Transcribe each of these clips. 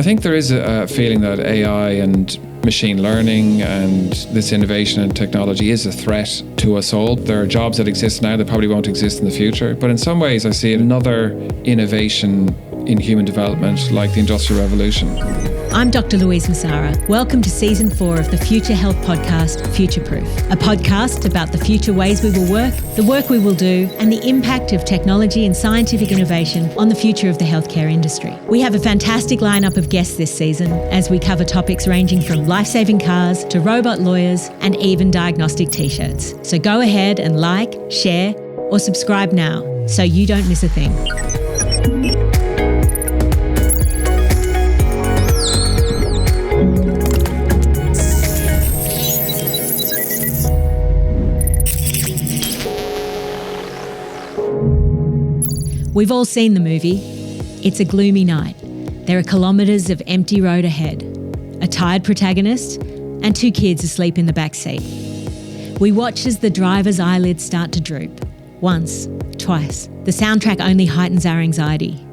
think there is a feeling that AI and machine learning and this innovation and technology is a threat to us all. There are jobs that exist now that probably won't exist in the future. But in some ways, I see another innovation in human development like the Industrial Revolution. I'm Dr. Louise Messara. Welcome to Season 4 of the Future Health podcast, Future Proof, a podcast about the future ways we will work, the work we will do, and the impact of technology and scientific innovation on the future of the healthcare industry. We have a fantastic lineup of guests this season as we cover topics ranging from life-saving cars to robot lawyers and even diagnostic t-shirts. So go ahead and like, share, or subscribe now so you don't miss a thing. We've all seen the movie. It's a gloomy night. There are kilometres of empty road ahead, a tired protagonist, and 2 kids asleep in the back seat. We watch as the driver's eyelids start to droop. Once, twice. The soundtrack only heightens our anxiety.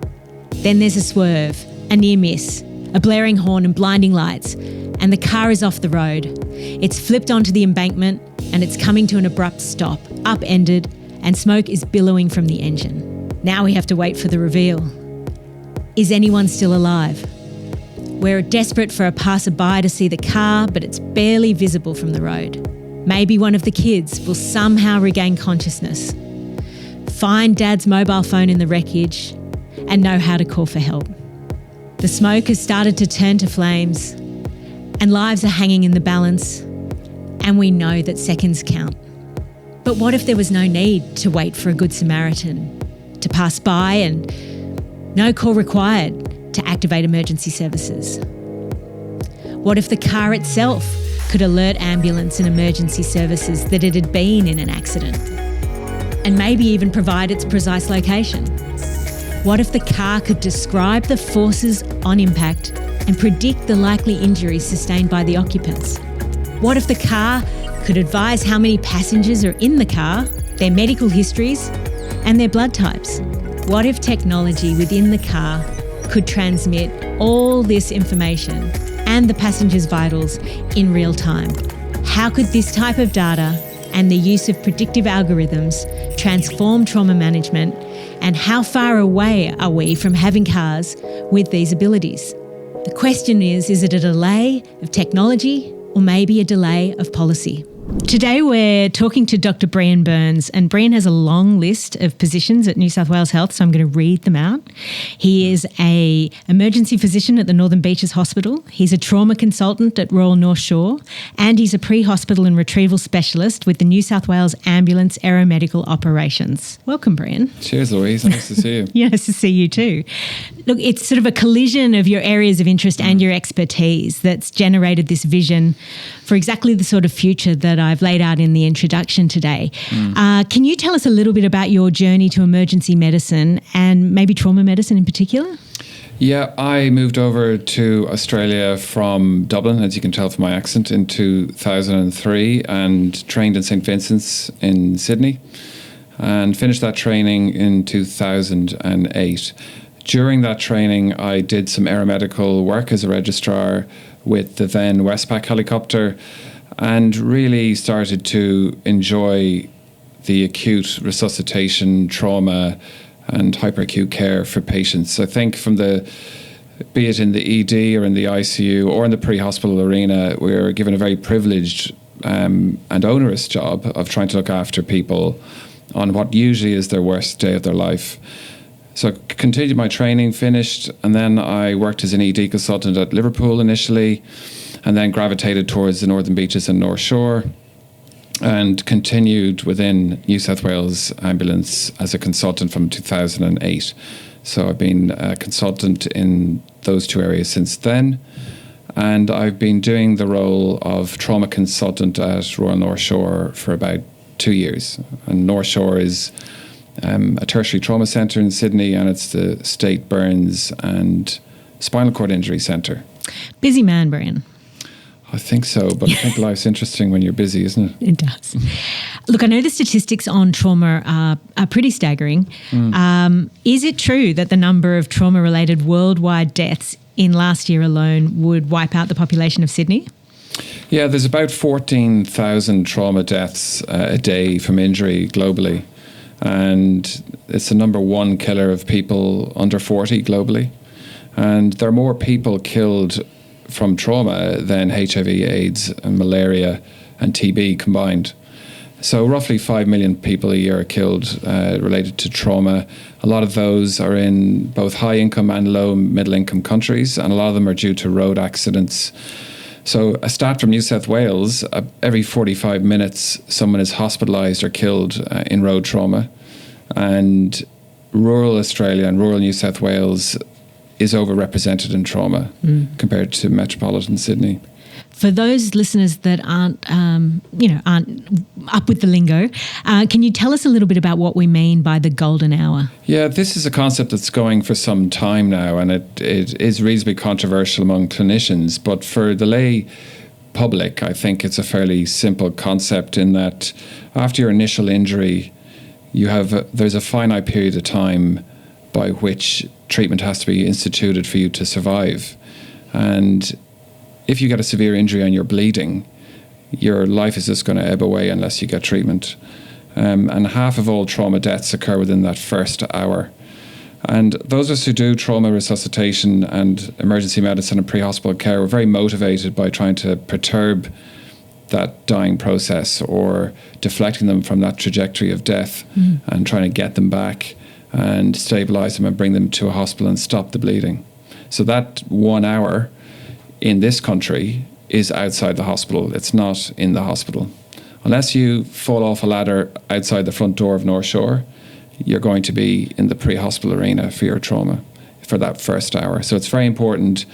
Then there's a swerve, a near miss, a blaring horn and blinding lights, and the car is off the road. It's flipped onto the embankment and it's coming to an abrupt stop, upended, and smoke is billowing from the engine. Now we have to wait for the reveal. Is anyone still alive? We're desperate for a passerby to see the car, but it's barely visible from the road. Maybe one of the kids will somehow regain consciousness, find Dad's mobile phone in the wreckage, and know how to call for help. The smoke has started to turn to flames, and lives are hanging in the balance, and we know that seconds count. But what if there was no need to wait for a good Samaritan to pass by and no call required to activate emergency services? What if the car itself could alert ambulance and emergency services that it had been in an accident and maybe even provide its precise location? What if the car could describe the forces on impact and predict the likely injuries sustained by the occupants? What if the car could advise how many passengers are in the car, their medical histories, and their blood types? What if technology within the car could transmit all this information and the passenger's vitals in real time? How could this type of data and the use of predictive algorithms transform trauma management, and how far away are we from having cars with these abilities? The question is it a delay of technology or maybe a delay of policy? Today we're talking to Dr. Brian Burns, and Brian has a long list of positions at New South Wales Health, so I'm going to read them out. He is an emergency physician at the Northern Beaches Hospital. He's a trauma consultant at Royal North Shore, and he's a pre-hospital and retrieval specialist with the New South Wales Ambulance Aeromedical Operations. Welcome, Brian. Cheers, Louise. Nice to see you. Yeah, nice to see you too. Look, it's sort of a collision of your areas of interest and your expertise that's generated this vision for exactly the sort of future that I've laid out in the introduction today. Can you tell us a little bit about your journey to emergency medicine and maybe trauma medicine in particular? Yeah, I moved over to Australia from Dublin, as you can tell from my accent, in 2003 and trained in St. Vincent's in Sydney and finished that training in 2008. During that training, I did some aeromedical work as a registrar with the then Westpac helicopter and really started to enjoy the acute resuscitation, trauma and hyperacute care for patients. I think be it in the ED or in the ICU or in the pre-hospital arena, we're given a very privileged and onerous job of trying to look after people on what usually is their worst day of their life. So I continued my training, finished, and then I worked as an ED consultant at Liverpool initially, and then gravitated towards the Northern Beaches and North Shore, and continued within New South Wales Ambulance as a consultant from 2008. So I've been a consultant in those 2 areas since then, and I've been doing the role of trauma consultant at Royal North Shore for about 2 years. And North Shore is a tertiary trauma centre in Sydney, and it's the State Burns and Spinal Cord Injury Centre. Busy man, Brian. I think so, but I think life's interesting when you're busy, isn't it? It does. Look, I know the statistics on trauma are pretty staggering. Is it true that the number of trauma-related worldwide deaths in last year alone would wipe out the population of Sydney? Yeah, there's about 14,000 trauma deaths a day from injury globally. And it's the number one killer of people under 40 globally. And there are more people killed from trauma than HIV, AIDS, and malaria and TB combined. So roughly 5 million people a year are killed related to trauma. A lot of those are in both high income and low middle income countries, and a lot of them are due to road accidents. So a stat from New South Wales, every 45 minutes someone is hospitalised or killed in road trauma. And rural Australia and rural New South Wales is overrepresented in trauma compared to metropolitan Sydney. For those listeners that aren't up with the lingo, can you tell us a little bit about what we mean by the golden hour? Yeah, this is a concept that's going for some time now, and it is reasonably controversial among clinicians. But for the lay public, I think it's a fairly simple concept in that after your initial injury, there's a finite period of time by which treatment has to be instituted for you to survive. And if you get a severe injury and you're bleeding, your life is just going to ebb away unless you get treatment. And half of all trauma deaths occur within that first hour. And those of us who do trauma resuscitation and emergency medicine and pre-hospital care, we're very motivated by trying to perturb that dying process or deflecting them from that trajectory of death and trying to get them back and stabilize them and bring them to a hospital and stop the bleeding. So that 1 hour in this country is outside the hospital. It's not in the hospital. Unless you fall off a ladder outside the front door of North Shore, you're going to be in the pre-hospital arena for your trauma for that first hour. So it's very important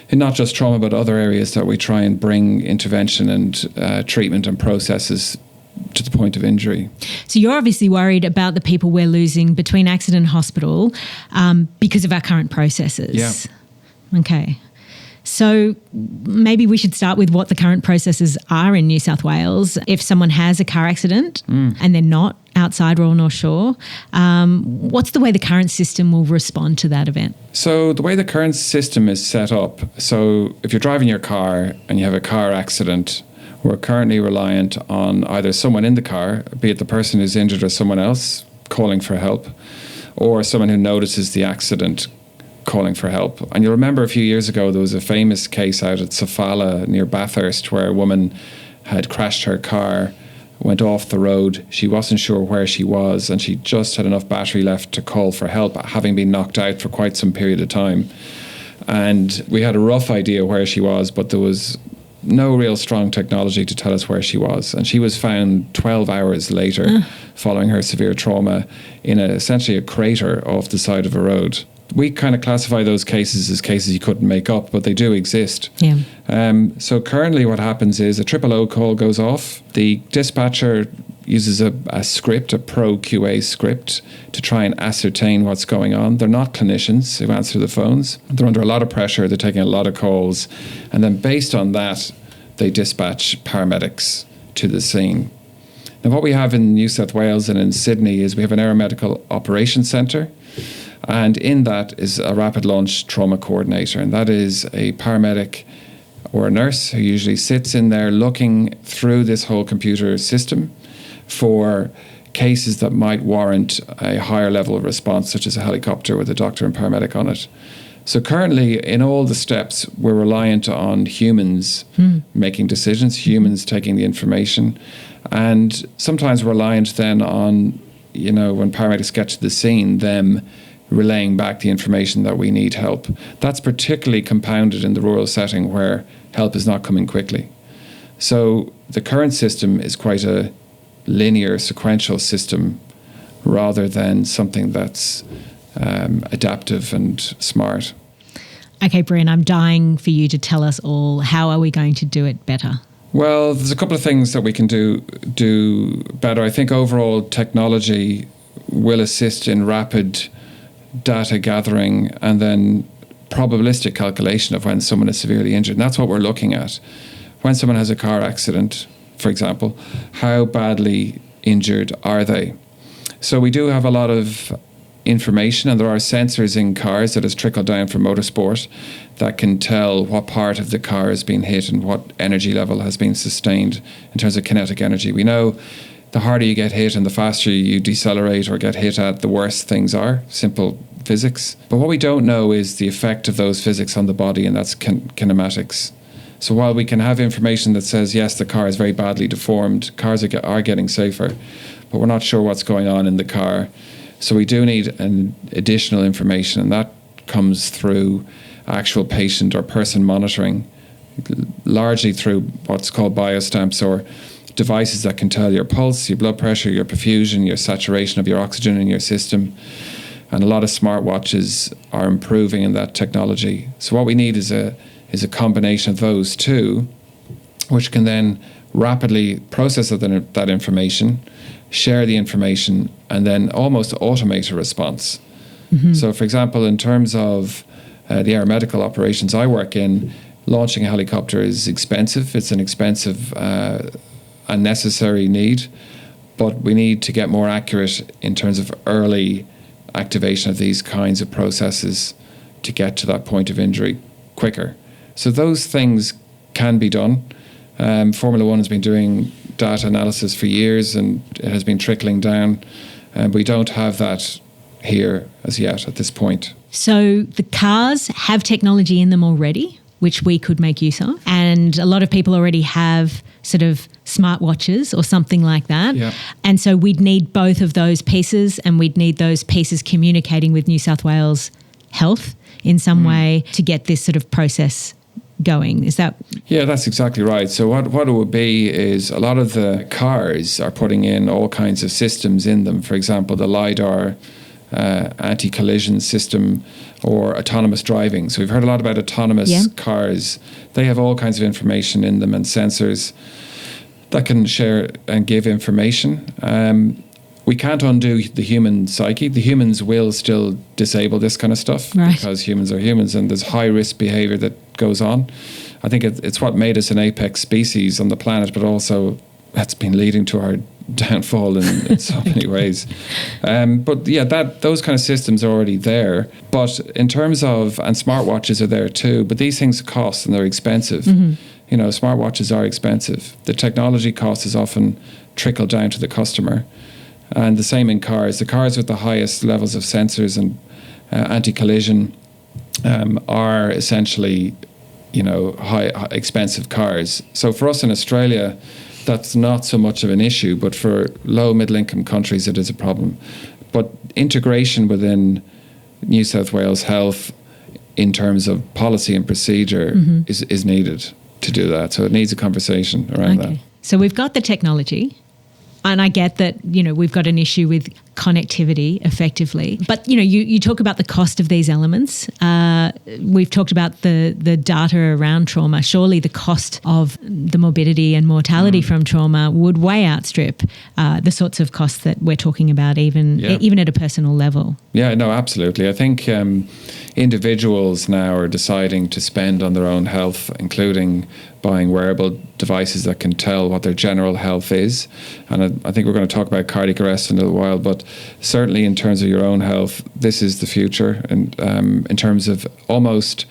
in not just trauma, but other areas that we try and bring intervention and treatment and processes to the point of injury. So you're obviously worried about the people we're losing between accident and hospital because of our current processes. Yeah. Okay. So maybe we should start with what the current processes are in New South Wales. If someone has a car accident and they're not outside Royal North Shore, what's the way the current system will respond to that event? So the way the current system is set up, so if you're driving your car and you have a car accident, we're currently reliant on either someone in the car, be it the person who's injured or someone else calling for help, or someone who notices the accident calling for help. And you'll remember a few years ago there was a famous case out at Sofala near Bathurst where a woman had crashed her car, went off the road, she wasn't sure where she was, and she just had enough battery left to call for help, having been knocked out for quite some period of time. And we had a rough idea where she was, but there was no real strong technology to tell us where she was. And she was found 12 hours later following her severe trauma in essentially a crater off the side of a road. We kind of classify those cases as cases you couldn't make up, but they do exist. Yeah. So currently what happens is a 000 call goes off. The dispatcher uses a script, a pro QA script, to try and ascertain what's going on. They're not clinicians who answer the phones. They're under a lot of pressure. They're taking a lot of calls. And then based on that, they dispatch paramedics to the scene. Now, what we have in New South Wales and in Sydney is we have an aeromedical operations centre. And in that is a rapid launch trauma coordinator. And that is a paramedic or a nurse who usually sits in there looking through this whole computer system for cases that might warrant a higher level of response, such as a helicopter with a doctor and paramedic on it. So currently, in all the steps, we're reliant on humans making decisions, humans taking the information, and sometimes reliant then on, when paramedics get to the scene, them relaying back the information that we need help. That's particularly compounded in the rural setting where help is not coming quickly. So the current system is quite a linear, sequential system rather than something that's adaptive and smart. Okay, Brian, I'm dying for you to tell us all, how are we going to do it better? Well, there's a couple of things that we can do better. I think overall technology will assist in rapid data gathering and then probabilistic calculation of when someone is severely injured. And that's what we're looking at. When someone has a car accident, for example, how badly injured are they? So we do have a lot of information, and there are sensors in cars that has trickled down from motorsport that can tell what part of the car has been hit and what energy level has been sustained in terms of kinetic energy. We know the harder you get hit and the faster you decelerate or get hit at, the worse things are. Simple physics. But what we don't know is the effect of those physics on the body, and that's kinematics. So while we can have information that says, yes, the car is very badly deformed, cars are getting safer, but we're not sure what's going on in the car. So we do need an additional information, and that comes through actual patient or person monitoring, largely through what's called biostats, or devices that can tell your pulse, your blood pressure, your perfusion, your saturation of your oxygen in your system. And a lot of smartwatches are improving in that technology. So what we need is a combination of those two, which can then rapidly process that information, share the information, and then almost automate a response. Mm-hmm. So, for example, in terms of the aeromedical operations I work in, launching a helicopter is expensive. It's an expensive, unnecessary need, but we need to get more accurate in terms of early activation of these kinds of processes to get to that point of injury quicker. So those things can be done. Formula One has been doing data analysis for years, and it has been trickling down. We don't have that here as yet at this point. So the cars have technology in them already, which we could make use of. And a lot of people already have sort of smartwatches or something like that. Yeah. And so we'd need both of those pieces, and we'd need those pieces communicating with New South Wales Health in some way to get this sort of process going. Is that? Yeah, that's exactly right. So what it would be is a lot of the cars are putting in all kinds of systems in them. For example, the LiDAR, anti-collision system, or autonomous driving. So we've heard a lot about autonomous cars. They have all kinds of information in them and sensors that can share and give information. We can't undo the human psyche. The humans will still disable this kind of stuff, right, because humans are humans, and there's high-risk behavior that goes on. I think it's what made us an apex species on the planet, but also that's been leading to our downfall in so many ways. But yeah, those kind of systems are already there. But in terms of, and smartwatches are there too, but these things cost and they're expensive. Mm-hmm. You know, smartwatches are expensive. The technology cost is often trickled down to the customer. And the same in cars. The cars with the highest levels of sensors and anti-collision are essentially, high expensive cars. So for us in Australia, that's not so much of an issue, but for low middle income countries, it is a problem. But integration within New South Wales Health in terms of policy and procedure is needed to do that. So it needs a conversation around that. So we've got the technology. And I get that, we've got an issue with connectivity effectively. But, you talk about the cost of these elements. We've talked about the data around trauma. Surely the cost of the morbidity and mortality from trauma would way outstrip the sorts of costs that we're talking about, even at a personal level. Yeah, no, absolutely. I think individuals now are deciding to spend on their own health, including buying wearable devices that can tell what their general health is. And I think we're going to talk about cardiac arrest in a little while, but certainly in terms of your own health, this is the future. And in terms of almost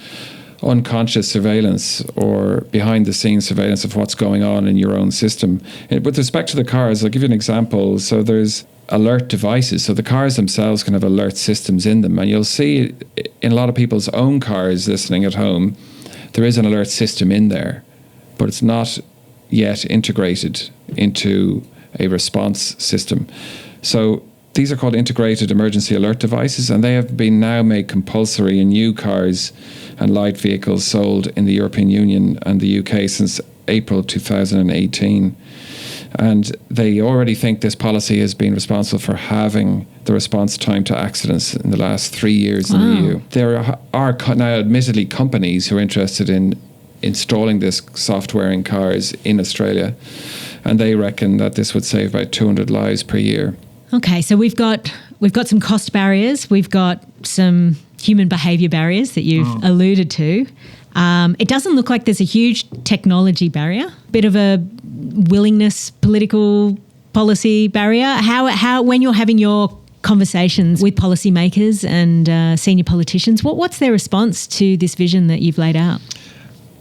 unconscious surveillance or behind the scenes surveillance of what's going on in your own system. And with respect to the cars, I'll give you an example. So there's alert devices. So the cars themselves can have alert systems in them. And you'll see in a lot of people's own cars listening at home, there is an alert system in there, but it's not yet integrated into a response system. So these are called integrated emergency alert devices, and they have been now made compulsory in new cars and light vehicles sold in the European Union and the UK since April 2018. And they already think this policy has been responsible for halving the response time to accidents in the last 3 years in the EU. There are now admittedly companies who are interested in installing this software in cars in Australia, and they reckon that this would save about 200 lives per year. Okay, so we've got some cost barriers, we've got some human behaviour barriers that you've alluded to. It doesn't look like there's a huge technology barrier, bit of a willingness, political policy barrier. How when you're having your conversations with policymakers and senior politicians. What's their response to this vision that you've laid out?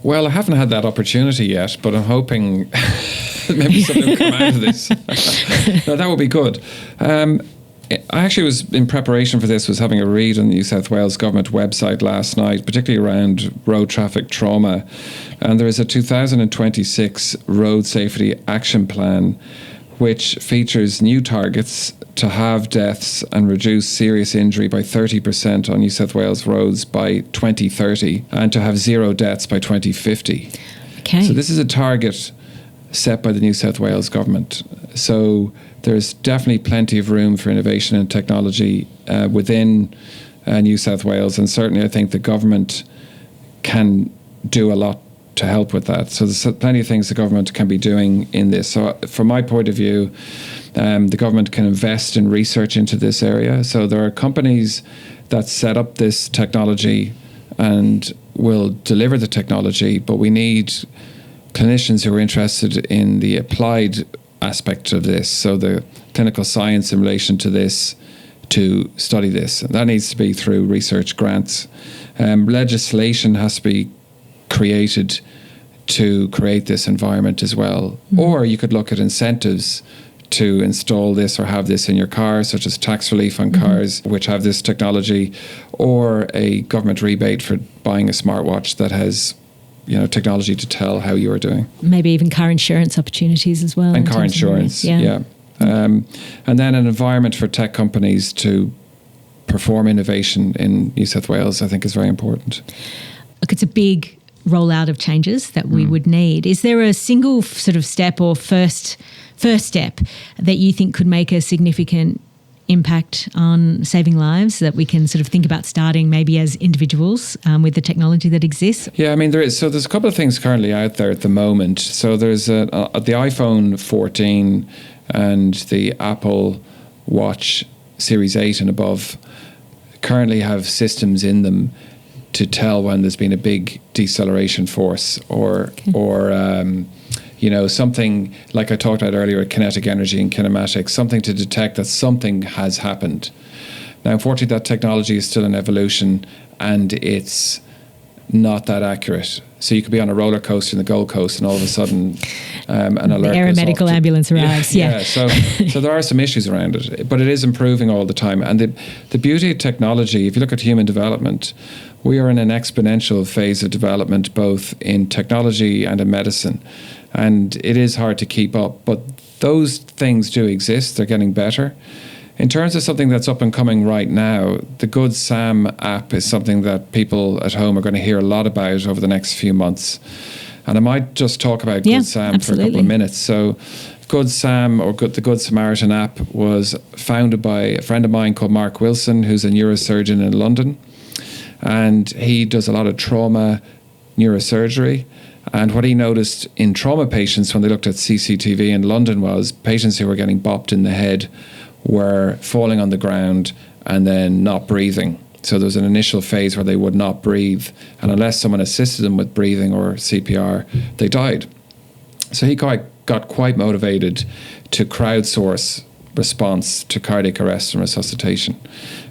Well, I haven't had that opportunity yet, but I'm hoping maybe something will come out of this. No, that would be good. I actually was, in preparation for this, was having a read on the New South Wales government website last night, particularly around road traffic trauma. And there is a 2026 Road Safety Action Plan, which features new targets to halve deaths and reduce serious injury by 30% on New South Wales roads by 2030 and to have zero deaths by 2050. Okay. So this is a target set by the New South Wales government. So there's definitely plenty of room for innovation and technology within New South Wales, and certainly I think the government can do a lot to help with that. So there's plenty of things the government can be doing in this. So from my point of view, the government can invest in research into this area. So there are companies that set up this technology and will deliver the technology, but we need clinicians who are interested in the applied aspect of this, so the clinical science in relation to this, to study this. And that needs to be through research grants. Legislation has to be created to create this environment as well. Or you could look at incentives to install this or have this in your car, such as tax relief on cars which have this technology, or a government rebate for buying a smartwatch that has technology to tell how you are doing. Maybe even car insurance opportunities as well. And car insurance, yeah. And then an environment for tech companies to perform innovation in New South Wales, I think, is very important. Look, it's a big rollout of changes that we would need. Is there a single sort of step or first step that you think could make a significant impact on saving lives that we can sort of think about starting maybe as individuals with the technology that exists? Yeah, I mean, there's a couple of things currently out there at the moment. So there's the iPhone 14 and the Apple Watch Series 8 and above currently have systems in them to tell when there's been a big deceleration force or something like I talked about earlier, kinetic energy and kinematics, something to detect that something has happened. Now, unfortunately, that technology is still in evolution and it's not that accurate. So you could be on a roller coaster in the Gold Coast and all of a sudden an alert. The aeromedical ambulance arrives. Yeah. So there are some issues around it, but it is improving all the time. And the beauty of technology, if you look at human development, we are in an exponential phase of development, both in technology and in medicine. And it is hard to keep up, but those things do exist. They're getting better. In terms of something that's up and coming right now, the Good Sam app is something that people at home are going to hear a lot about over the next few months. And I might just talk about Good Sam for a couple of minutes. So Good Sam, or the Good Samaritan app, was founded by a friend of mine called Mark Wilson, who's a neurosurgeon in London. And he does a lot of trauma neurosurgery. And what he noticed in trauma patients when they looked at CCTV in London was patients who were getting bopped in the head were falling on the ground and then not breathing. So there was an initial phase where they would not breathe, and unless someone assisted them with breathing or CPR, they died. So he got quite motivated to crowdsource response to cardiac arrest and resuscitation.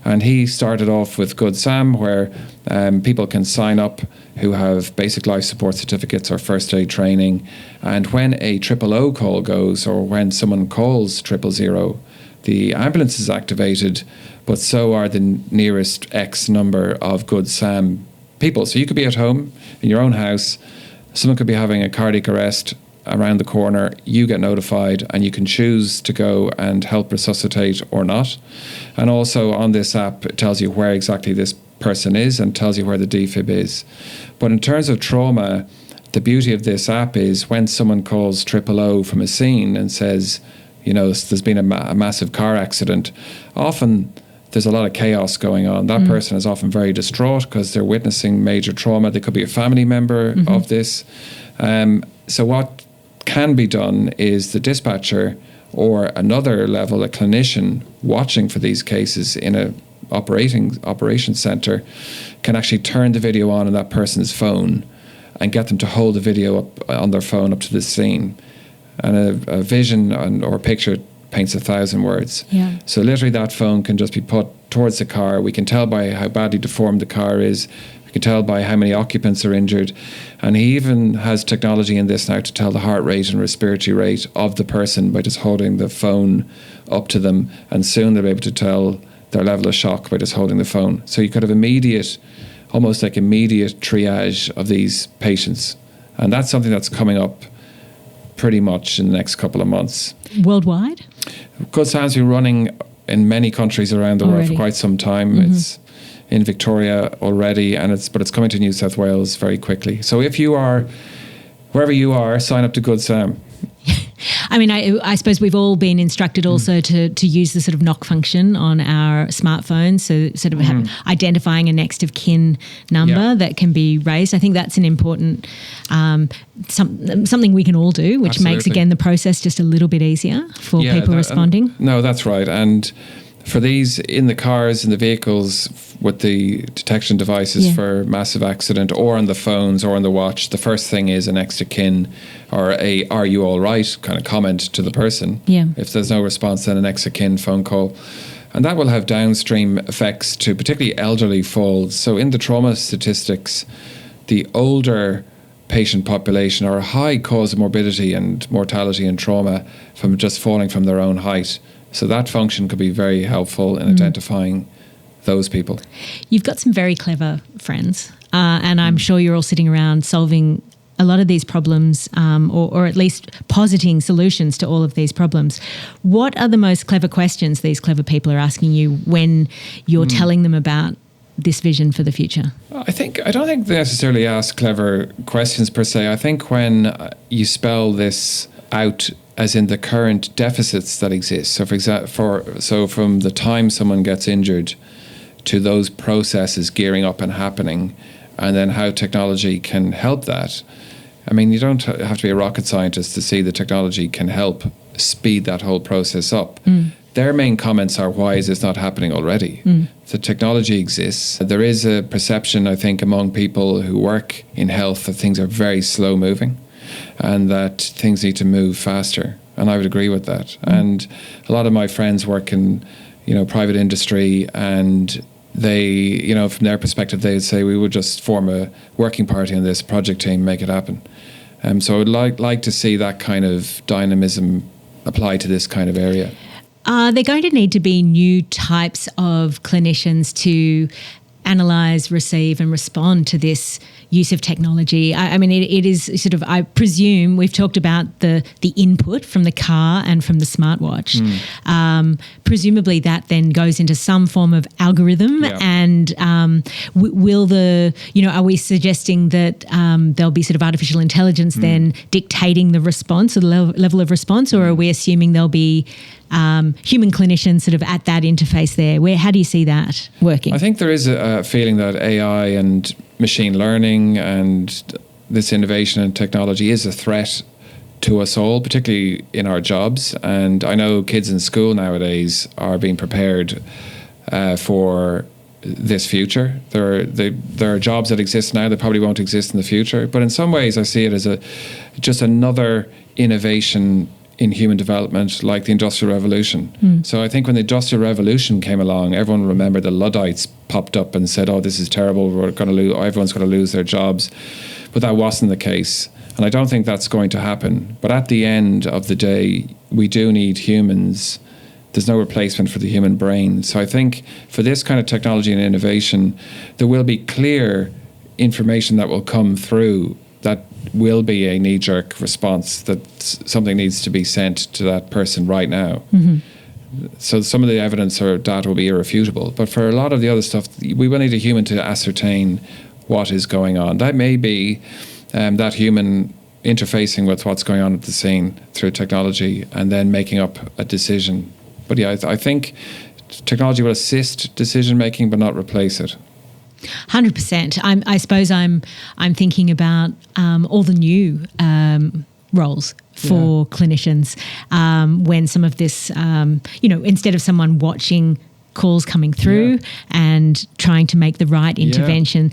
And he started off with Good Sam, where people can sign up who have basic life support certificates or first aid training. And when a 000 call goes, or when someone calls 000, the ambulance is activated, but so are the nearest X number of Good Sam people. So you could be at home in your own house, someone could be having a cardiac arrest around the corner, you get notified and you can choose to go and help resuscitate or not. And also on this app, it tells you where exactly this person is and tells you where the defib is. But in terms of trauma, the beauty of this app is when someone calls 000 from a scene and says, there's been a massive car accident, often there's a lot of chaos going on. That person is often very distraught because they're witnessing major trauma. They could be a family member of this. So what can be done is the dispatcher or another level, a clinician watching for these cases in a operations center, can actually turn the video on that person's phone and get them to hold the video up on their phone up to the scene. And a vision or a picture paints 1,000 words. Yeah. So literally that phone can just be put towards the car. We can tell by how badly deformed the car is. We can tell by how many occupants are injured. And he even has technology in this now to tell the heart rate and respiratory rate of the person by just holding the phone up to them. And soon they'll be able to tell their level of shock by just holding the phone. So you could have almost like immediate triage of these patients. And that's something that's coming up pretty much in the next couple of months. Worldwide? Good Sam's been running in many countries around the world for quite some time. Mm-hmm. It's in Victoria already, but it's coming to New South Wales very quickly. So if you are, wherever you are, sign up to Good Sam. I mean, I suppose we've all been instructed also to use the sort of knock function on our smartphones, so sort of identifying a next of kin number that can be raised. I think that's an important something we can all do, which makes, again, the process just a little bit easier for people responding. No, that's right. And for these in the cars, in the vehicles, with the detection devices for massive accident, or on the phones or on the watch, the first thing is a next of kin or a "Are you all right?" kind of comment to the person. Yeah. If there's no response, then a next of kin phone call. And that will have downstream effects to particularly elderly falls. So in the trauma statistics, the older patient population are a high cause of morbidity and mortality and trauma from just falling from their own height. So that function could be very helpful in identifying those people. You've got some very clever friends, and I'm sure you're all sitting around solving a lot of these problems, or at least positing solutions to all of these problems. What are the most clever questions these clever people are asking you when you're telling them about this vision for the future? I don't think they necessarily ask clever questions per se. I think when you spell this out as in the current deficits that exist. So, from the time someone gets injured to those processes gearing up and happening, and then how technology can help that. I mean, you don't have to be a rocket scientist to see the technology can help speed that whole process up. Their main comments are, why is this not happening already? The technology exists. There is a perception, I think, among people who work in health that things are very slow moving, and that things need to move faster. And I would agree with that. And a lot of my friends work in, private industry, and they, from their perspective, they would say we would just form a working party on this project team, make it happen. So I would like to see that kind of dynamism apply to this kind of area. Are there going to need to be new types of clinicians to analyse, receive and respond to this use of technology? I mean, it is sort of, I presume, we've talked about the input from the car and from the smartwatch. Presumably that then goes into some form of algorithm, and will are we suggesting that there'll be sort of artificial intelligence then dictating the response or the level of response, or are we assuming there'll be human clinicians sort of at that interface there? How do you see that working? I think there is a feeling that AI and machine learning and this innovation and technology is a threat to us all, particularly in our jobs. And I know kids in school nowadays are being prepared for this future. There are jobs that exist now that probably won't exist in the future. But in some ways, I see it as just another innovation in human development, like the Industrial Revolution. So I think when the Industrial Revolution came along, everyone remembered the Luddites popped up and said, "Oh, this is terrible. Everyone's going to lose their jobs." But that wasn't the case, and I don't think that's going to happen. But at the end of the day, we do need humans. There's no replacement for the human brain. So I think for this kind of technology and innovation, there will be clear information that will come through that will be a knee-jerk response, that something needs to be sent to that person right now. So some of the evidence or data will be irrefutable. But for a lot of the other stuff, we will need a human to ascertain what is going on. That may be that human interfacing with what's going on at the scene through technology and then making up a decision. But yeah, I think technology will assist decision-making but not replace it. 100%. I suppose I'm thinking about all the new roles for clinicians when some of this, instead of someone watching calls coming through and trying to make the right intervention.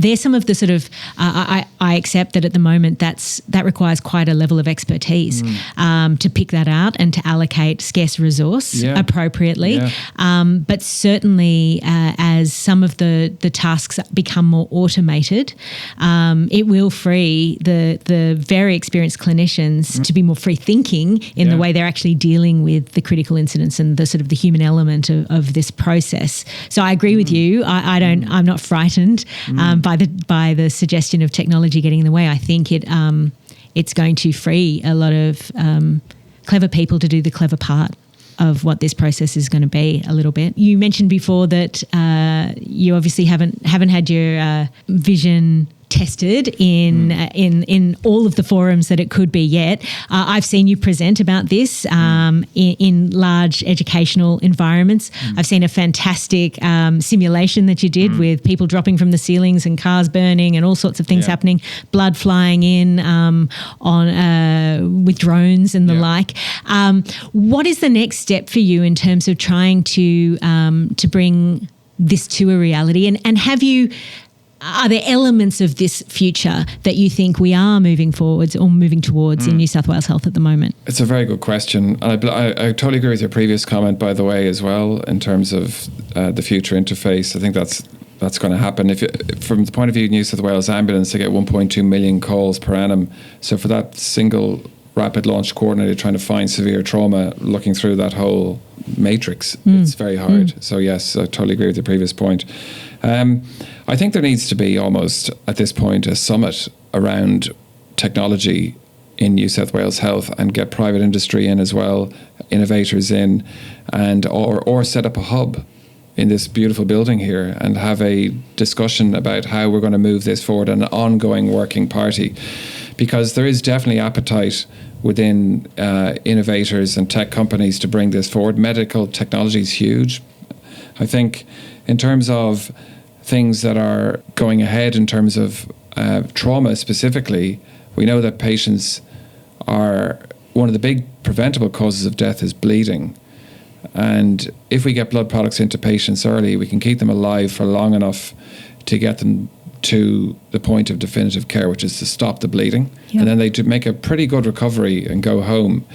There's some of the sort of, I accept that at the moment that requires quite a level of expertise to pick that out and to allocate scarce resource appropriately. But certainly as some of the tasks become more automated, it will free the very experienced clinicians to be more free thinking in the way they're actually dealing with the critical incidents and the sort of the human element of this process. So I agree with you. I'm not frightened by the suggestion of technology getting in the way. I think it's going to free a lot of clever people to do the clever part of what this process is going to be a little bit. You mentioned before that you obviously haven't had your vision tested in all of the forums that it could be yet. I've seen you present about this in large educational environments. I've seen a fantastic simulation that you did with people dropping from the ceilings and cars burning and all sorts of things happening, blood flying in with drones and the like. What is the next step for you in terms of trying to bring this to a reality? And are there elements of this future that you think we are moving towards in New South Wales Health at the moment? It's a very good question. I totally agree with your previous comment, by the way, as well, in terms of the future interface. I think that's going to happen. From the point of view of New South Wales Ambulance, they get 1.2 million calls per annum. So for that single rapid launch coordinator trying to find severe trauma, looking through that whole matrix, it's very hard. So yes, I totally agree with the previous point. I think there needs to be almost at this point a summit around technology in New South Wales Health and get private industry in as well, innovators in, and or set up a hub in this beautiful building here and have a discussion about how we're going to move this forward, an ongoing working party, because there is definitely appetite within innovators and tech companies to bring this forward. Medical technology is huge. I think in terms of things that are going ahead in terms of trauma specifically, we know that patients are, one of the big preventable causes of death is bleeding. And if we get blood products into patients early, we can keep them alive for long enough to get them to the point of definitive care, which is to stop the bleeding. And then they make a pretty good recovery and go home.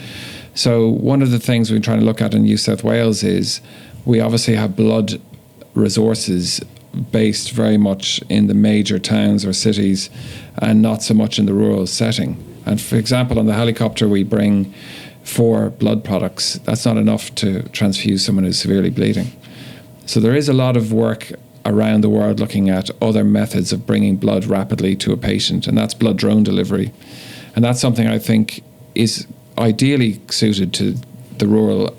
So one of the things we're trying to look at in New South Wales is we obviously have blood resources based very much in the major towns or cities and not so much in the rural setting. And for example, on the helicopter we bring 4 blood products. That's not enough to transfuse someone who's severely bleeding. So there is a lot of work around the world looking at other methods of bringing blood rapidly to a patient, and that's blood drone delivery. And that's something I think is ideally suited to the rural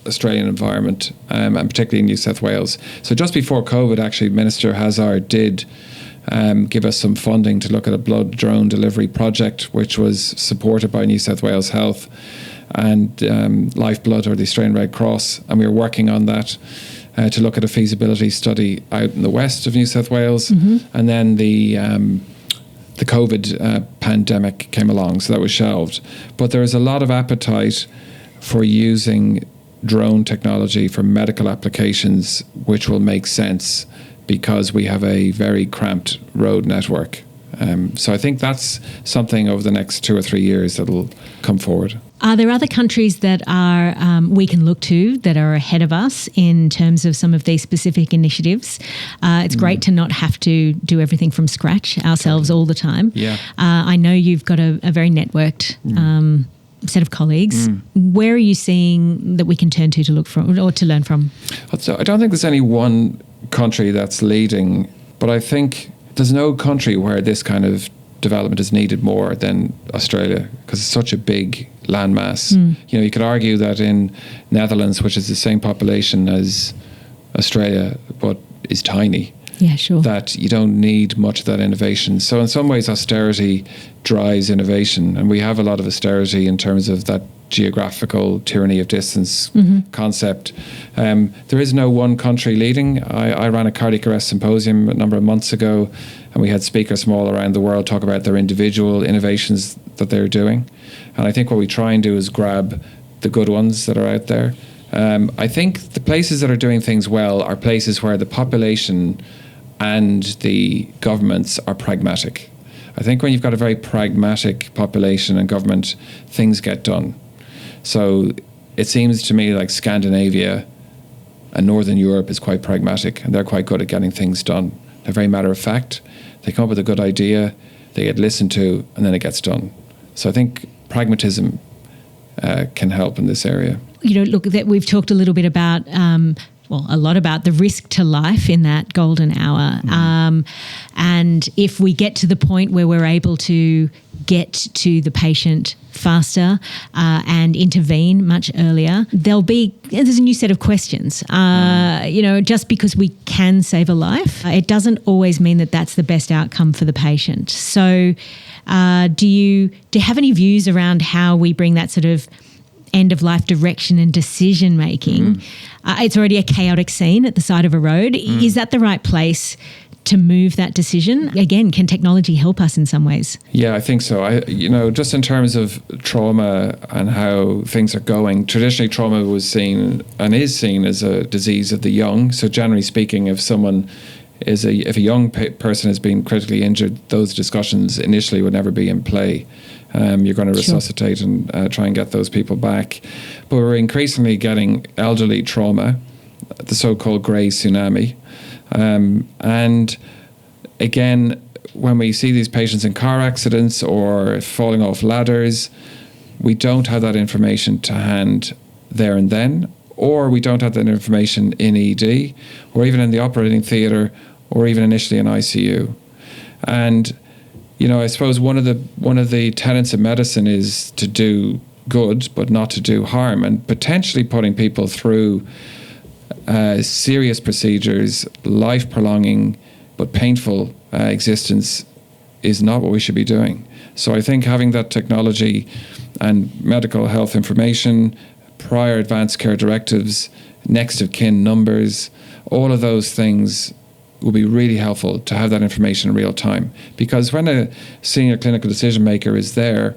Australian environment, and particularly in New South Wales. So just before COVID, actually, Minister Hazard did give us some funding to look at a blood drone delivery project, which was supported by New South Wales Health and Lifeblood, or the Australian Red Cross, and we were working on that to look at a feasibility study out in the west of New South Wales. And then the COVID pandemic came along, so that was shelved. But there is a lot of appetite for using drone technology for medical applications, which will make sense because we have a very cramped road network. So I think that's something over the next 2 or 3 years that will come forward. Are there other countries that are we can look to that are ahead of us in terms of some of these specific initiatives? It's great to not have to do everything from scratch ourselves all the time. I know you've got a very networked set of colleagues. Where are you seeing that we can turn to look from or to learn from? So I don't think there's any one country that's leading, but I think there's no country where this kind of development is needed more than Australia, because it's such a big landmass. You know, you could argue that in Netherlands, which is the same population as Australia but is tiny, that you don't need much of that innovation. So in some ways austerity drives innovation, and we have a lot of austerity in terms of that geographical tyranny of distance concept. There is no one country leading. I ran a cardiac arrest symposium a number of months ago, and we had speakers from all around the world talk about their individual innovations that they're doing. And I think what we try and do is grab the good ones that are out there I think the places that are doing things well are places where the population and the governments are pragmatic. I think when you've got a very pragmatic population and government, things get done. So it seems to me like Scandinavia and Northern Europe is quite pragmatic, and they're quite good at getting things done. They're very matter of fact. They come up with a good idea, they get listened to, and then it gets done. So I think pragmatism can help in this area. Look, that we've talked a little bit about, a lot about the risk to life in that golden hour. And if we get to the point where we're able to get to the patient faster and intervene much earlier, there's a new set of questions. Just because we can save a life, it doesn't always mean that that's the best outcome for the patient. So do you have any views around how we bring that sort of end-of-life direction and decision-making? It's already a chaotic scene at the side of a road. Is that the right place to move that decision? Again, can technology help us in some ways? Yeah, I think so. Just in terms of trauma and how things are going, traditionally trauma was seen and is seen as a disease of the young. So generally speaking, if a young person has been critically injured, those discussions initially would never be in play. You're going to resuscitate and try and get those people back. But we're increasingly getting elderly trauma, the so-called grey tsunami. And again, when we see these patients in car accidents or falling off ladders, we don't have that information to hand there and then, or we don't have that information in ED, or even in the operating theatre, or even initially in ICU. And I suppose one of the tenets of medicine is to do good, but not to do harm, and potentially putting people through serious procedures, life-prolonging but painful existence is not what we should be doing. So I think having that technology and medical health information, prior advanced care directives, next of kin numbers, all of those things will be really helpful to have that information in real time. Because when a senior clinical decision maker is there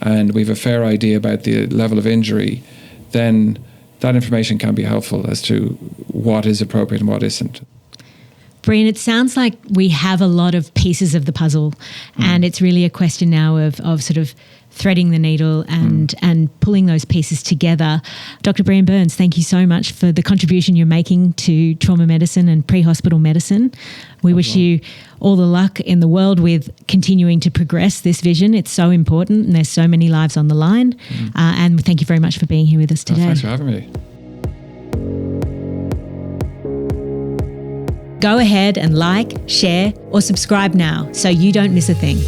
and we have a fair idea about the level of injury, then that information can be helpful as to what is appropriate and what isn't. Brian, it sounds like we have a lot of pieces of the puzzle, and it's really a question now of sort of threading the needle and pulling those pieces together. Dr. Brian Burns, thank you so much for the contribution you're making to trauma medicine and pre-hospital medicine. We wish you all the luck in the world with continuing to progress this vision. It's so important, and there's so many lives on the line. And thank you very much for being here with us today. Thanks for having me. Go ahead and like, share, or subscribe now so you don't miss a thing.